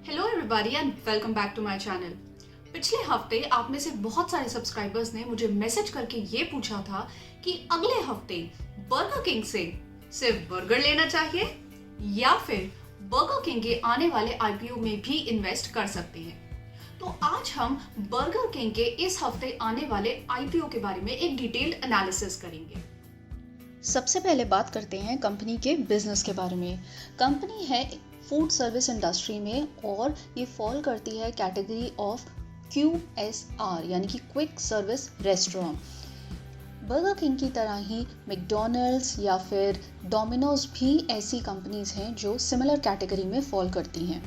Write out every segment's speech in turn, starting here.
Hello everybody and welcome back to my channel. पिछले हफ्ते आप में से बहुत सारे सब्सक्राइबर्स ने मुझे मैसेज करके ये पूछा था कि अगले हफ्ते बर्गर किंग से सिर्फ बर्गर लेना चाहिए या फिर बर्गर किंग के आने वाले आईपीओ में भी इन्वेस्ट कर सकते हैं। तो आज हम बर्गर किंग के इस हफ्ते आने वाले आईपीओ के बारे में एक डिटेल्ड एनालिसिस करेंगे। सबसे पहले बात करते हैं कंपनी के बिजनेस के बारे में। कंपनी है फूड सर्विस इंडस्ट्री में और ये फॉल करती है कैटेगरी ऑफ QSR यानी कि quick service restaurant. Burger King की तरह ही मैकडॉनल्ड्स या फिर डोमिनोज भी ऐसी कंपनीज हैं जो सिमिलर कैटेगरी में फॉल करती हैं।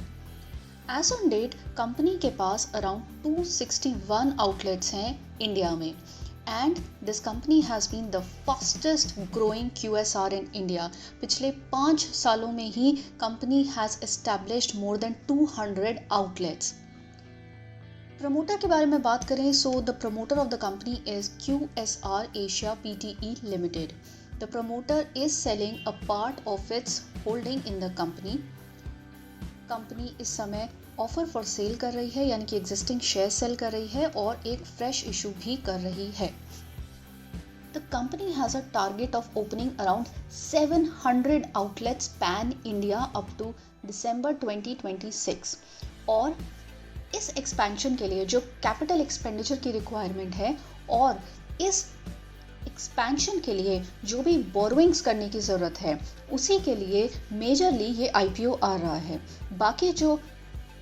एज ऑन डेट कंपनी के पास अराउंड 261 आउटलेट्स हैं इंडिया में and this company has been the fastest growing QSR in India. पिछले 5 सालों में ही company has established more than 200 outlets. Promoter के बारे में बात करें so the promoter of the company is QSR Asia Pte Limited. The promoter is selling a part of its holding in the company. Company इस समय offer for sale कर रही है यानी कि एग्जिस्टिंग शेयर सेल कर रही है और एक फ्रेश इशू भी कर रही है। The company has a target of opening around 700 outlets pan India up to December 2026 और इस एक्सपेंशन के लिए जो कैपिटल एक्सपेंडिचर की रिक्वायरमेंट है और इस एक्सपेंशन के लिए जो भी बोरोइंग्स करने की ज़रूरत है उसी के लिए मेजरली ये आईपीओ आ रहा है। बाकी जो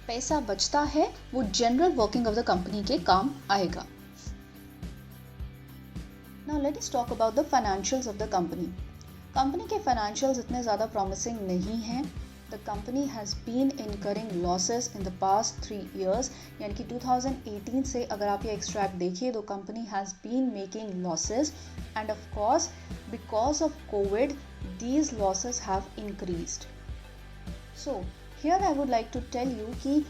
पैसा बचता है वो general working of the company के काम आएगा। Now let us talk about the financials of the company. Company के फाइनेंशियल्स इतने ज़्यादा प्रॉमिसिंग नहीं हैं। The company has been incurring losses in the past 3 years यानी कि 2018 से अगर आप ये एक्सट्रैक्ट देखिए तो company has been making losses and of course because of COVID these losses have increased. So here I would like to tell you कि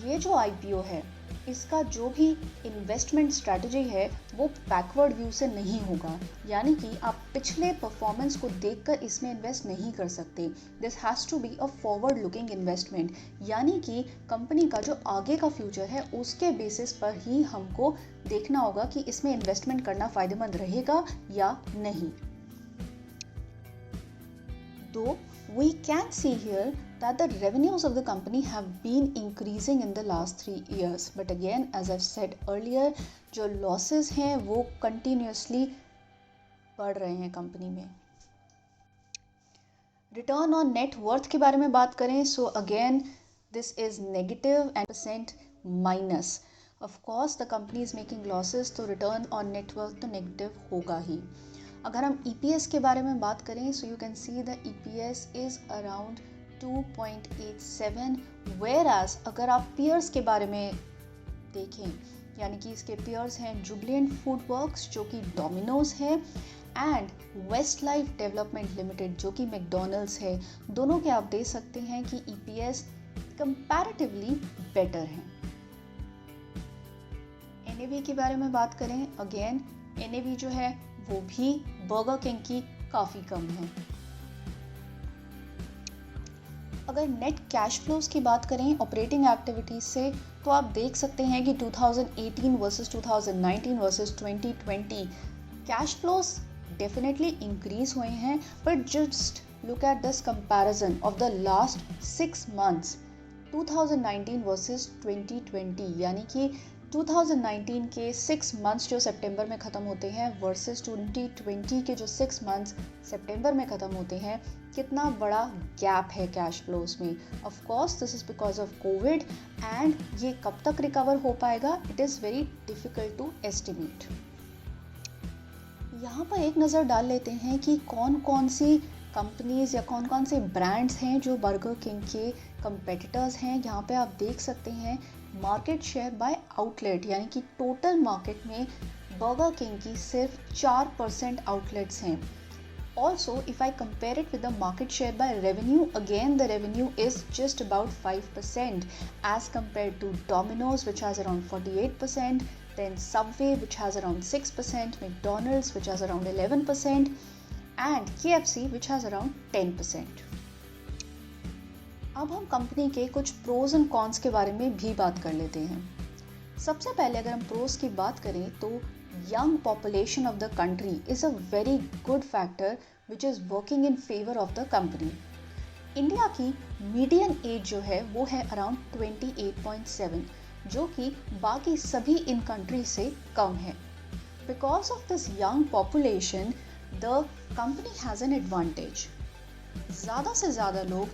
ये जो आईपीओ है इसका जो भी इन्वेस्टमेंट स्ट्रैटेजी है वो बैकवर्ड व्यू से नहीं होगा, यानी कि आप पिछले परफॉर्मेंस को देखकर इसमें इन्वेस्ट नहीं कर सकते। This has to be a forward looking investment, यानी कि कंपनी का जो आगे का फ्यूचर है उसके बेसिस पर ही हमको देखना होगा कि इसमें इन्वेस्टमेंट करना फ़ायदेमंद रहेगा या नहीं। Though we can see here that the revenues of the company have been increasing in the last 3 years, but again as I've said earlier जो losses हैं वो continuously बढ़ रहे हैं कंपनी में। रिटर्न ऑन नेट वर्थ के बारे में बात करें so again this is negative and percent minus. Of course the company is making losses तो रिटर्न ऑन नेट वर्थ तो नेगेटिव होगा ही। अगर हम EPS के बारे में बात करें so you can see the EPS is around 2.87 whereas अगर आप पीयर्स के बारे में देखें यानी कि इसके पीयर्स हैं जुबिलेंट फूड वर्क्स जो कि डोमिनोज है and Westlife Development Limited जो कि मैकडॉनल्ड्स है, दोनों के आप देख सकते हैं कि EPS कंपैरेटिवली बेटर हैं। NAV के बारे में बात करें अगेन NAV जो है वो भी बर्गर किंग की काफ़ी कम है। अगर नेट कैश फ्लोज की बात करें ऑपरेटिंग एक्टिविटीज से तो आप देख सकते हैं कि 2018 versus 2019 versus 2020 cash flows definitely increase हुए हैं, but just look at this comparison of the last 6 months 2019 versus 2020 यानी कि 2019 के 6 months जो सितंबर में ख़त्म होते हैं वर्सेस 2020 के जो 6 months सितंबर में ख़त्म होते हैं, कितना बड़ा गैप है कैश फ्लोज में। Of course this is because of COVID and ये कब तक रिकवर हो पाएगा it is very difficult to estimate. यहाँ पर एक नज़र डाल लेते हैं कि कौन कौन सी कंपनीज़ या कौन कौन से ब्रांड्स हैं जो बर्गर किंग के कंपेटिटर्स हैं। यहाँ पे आप देख सकते हैं मार्केट शेयर बाय आउटलेट यानी कि टोटल मार्केट में बर्गर किंग की सिर्फ 4% आउटलेट्स हैं। Also if I compare it with the market share by revenue again the revenue is just about 5% as compared to Domino's which has around 48%, then Subway which has around 6%, McDonald's which has around 11% and KFC which has around 10%. अब हम company के कुछ pros and cons के बारे में भी बात कर लेते हैं। सबसे पहले अगर हम प्रोज की बात करें तो young population of the country is a very good factor which is working in favour of the company. India की मीडियन एज जो है वो है अराउंड 28.7, जो कि बाकी सभी इन कंट्री से कम है। Because of this young population the company has an advantage. ज़्यादा से ज़्यादा लोग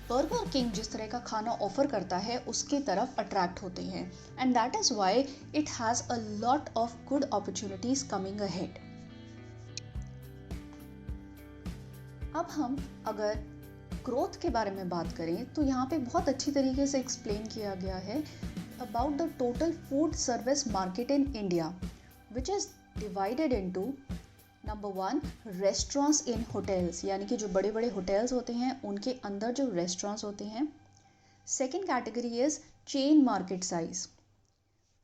बर्गर किंग जिस तरह का खाना ऑफर करता है उसकी तरफ अट्रैक्ट होते हैं, and that is why it has a lot of good opportunities coming ahead. अब हम अगर ग्रोथ के बारे में बात करें तो यहाँ पे बहुत अच्छी तरीके से एक्सप्लेन किया गया है about the total food service market in India, which is divided into number 1 restaurants in hotels, यानी कि जो बड़े बड़े होटल्स होते हैं उनके अंदर जो रेस्टोरेंट्स होते हैं। Second category is chain market size.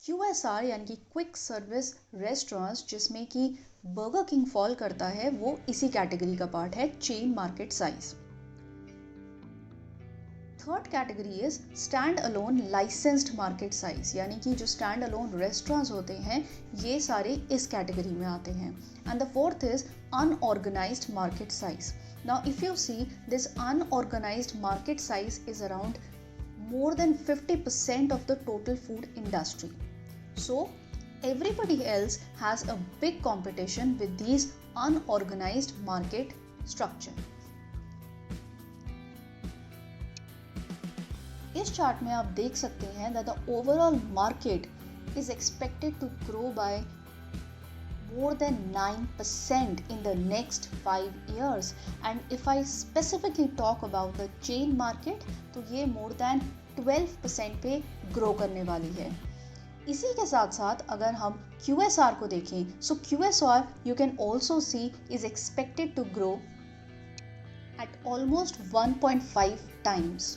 QSR यानी कि क्विक सर्विस रेस्टोरेंट्स, जिसमें कि बर्गर किंग फॉल करता है, वो इसी कैटेगरी का पार्ट है, chain market size. Third category is stand alone licensed market size, यानी कि जो स्टैंड अलोन रेस्टोरेंट्स होते हैं ये सारे इस कैटेगरी में आते हैं। And the fourth is unorganised market size. Now if you see this unorganised market size is around more than 50% of the total food industry. So everybody else has a big competition with these unorganized market structure. इस chart में आप देख सकते हैं that the overall market is expected to grow by more than 9% in the next 5 years, and if I specifically talk about the chain market तो ये more than 12% पे grow करने वाली है। इसी के साथ साथ अगर हम QSR को देखें, so QSR you can also see is expected to grow at almost 1.5 times.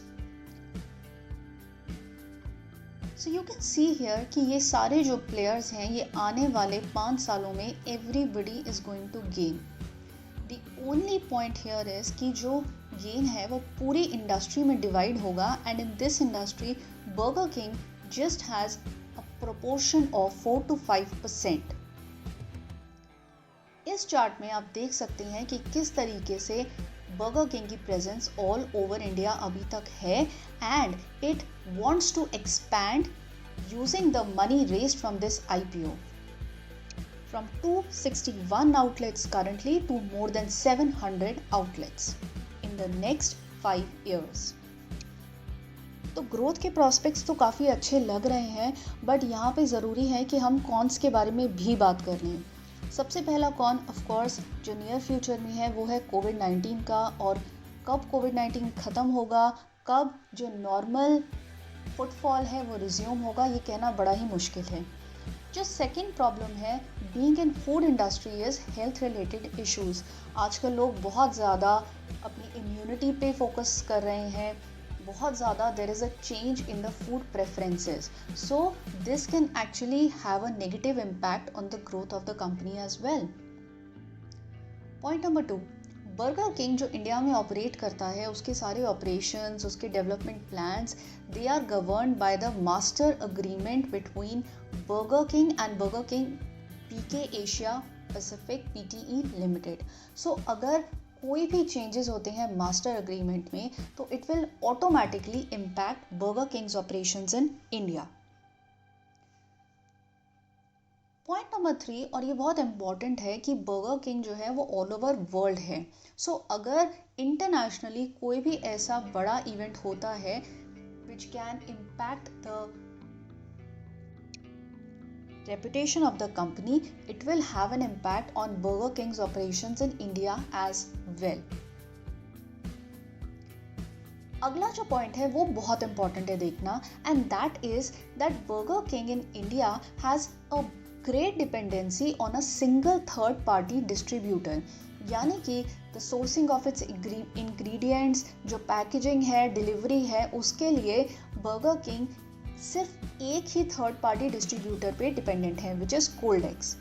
So you can see here कि ये सारे जो प्लेयर्स हैं ये आने वाले 5 सालों में everybody is going to gain. The only point here is कि जो गेन है वो पूरी इंडस्ट्री में डिवाइड होगा, and in this industry burger king just has a proportion of 4 to 5%. इस चार्ट में आप देख सकते हैं कि किस तरीके से बर्गर किंग की प्रेजेंस ऑल ओवर इंडिया अभी तक है, and it wants to expand using the money raised from this IPO from 261 outlets currently to more than 700 outlets in the next 5 years. तो ग्रोथ के प्रॉस्पेक्ट्स तो काफ़ी अच्छे लग रहे हैं, बट यहाँ पे ज़रूरी है कि हम कॉन्स के बारे में भी बात कर लें। सबसे पहला कॉन ऑफ कोर्स जो नियर फ्यूचर में है वो है कोविड-19 का, और कब कोविड-19 ख़त्म होगा, कब जो नॉर्मल फुटफॉल है वो रिज्यूम होगा, ये कहना बड़ा ही मुश्किल है। जो सेकेंड प्रॉब्लम है being in food industry is health related issues. आजकल लोग बहुत ज़्यादा अपनी इम्यूनिटी पे फोकस कर रहे हैं, बहुत ज़्यादा there is a change in the food preferences, so this can actually have a negative impact on the growth of the company as well. Point number 2, Burger King जो इंडिया में operate करता है उसके सारे ऑपरेशंस, उसके development plans, they are governed by the master agreement between Burger King and Burger King PK Asia Pacific PTE limited. So अगर कोई भी चेंजेस होते हैं मास्टर अग्रीमेंट में तो it will automatically impact burger Kings operations in India. Point number 3, और ये बहुत इंपॉर्टेंट है कि बर्गर किंग जो है वो ऑल ओवर वर्ल्ड है। सो अगर इंटरनेशनली कोई भी ऐसा बड़ा इवेंट होता है which can impact the reputation of the company, it will have an impact on Burger King's operations in India as well. अगला जो पॉइंट है वो बहुत इंपॉर्टेंट है देखना, and that is that burger king in India has a great dependency on a single third party distributor, यानी कि the sourcing of its ingredients, जो पैकेजिंग है, डिलीवरी है, उसके लिए बर्गर किंग सिर्फ एक ही थर्ड पार्टी डिस्ट्रीब्यूटर पे डिपेंडेंट है, विच इज़ कोल्डेक्स।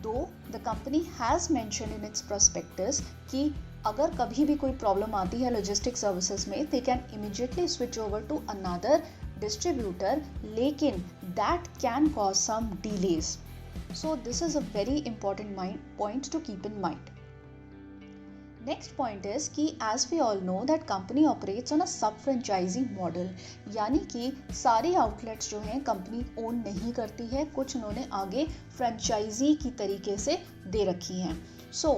दो the company has mention in its prospectus कि अगर कभी भी कोई प्रॉब्लम आती है लॉजिस्टिक सर्विसेज में, they can immediately switch over to another distributor, लेकिन that can cause some delays. So this is a very important point to keep in mind. Next point is कि as we all know that company operates on a sub-franchising model, यानी कि सारी outlets जो हैं company own नहीं करती है, कुछ उन्होंने आगे फ्रेंचाइजी की तरीके से दे रखी हैं. So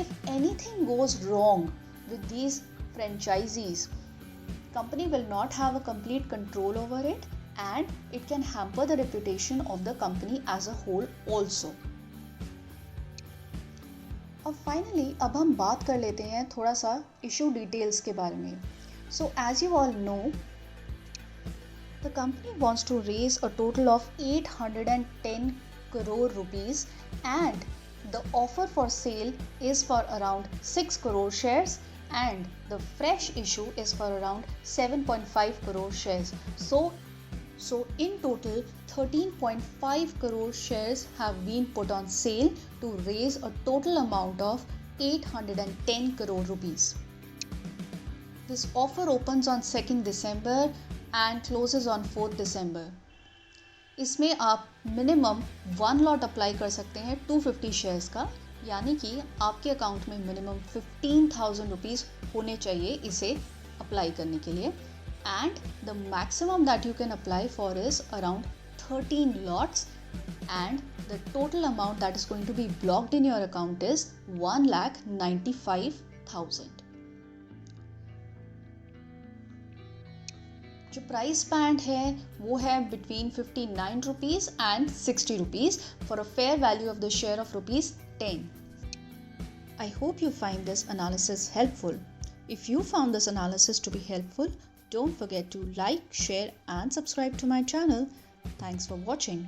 if anything goes wrong with these franchisees, company will not have a complete control over it and it can hamper the reputation of the company as a whole also. और finally अब हम बात कर लेते हैं थोड़ा सा issue details के बारे में. So as you all know, the company wants to raise a total of 810 crore rupees and the offer for sale is for around 6 crore shares and the fresh issue is for around 7.5 crore shares. So in total 13.5 crore shares have been put on sale to raise a total amount of 810 crore rupees. This offer opens on 2nd December and closes on 4th December. इसमें आप minimum 1 lot apply कर सकते हैं 250 shares का, यानी कि आपके account में मिनिमम 15,000 रुपीज़ होने चाहिए इसे अप्लाई करने के लिए. And the maximum that you can apply for is around 13 lots and the total amount that is going to be blocked in your account is 1,95,000. जो प्राइस बैंड है वो है between 59 rupees and 60 rupees for a fair value of the share of rupees 10. I hope you find this analysis helpful. If you found this analysis to be helpful, don't forget to like, share and subscribe to my channel. Thanks for watching.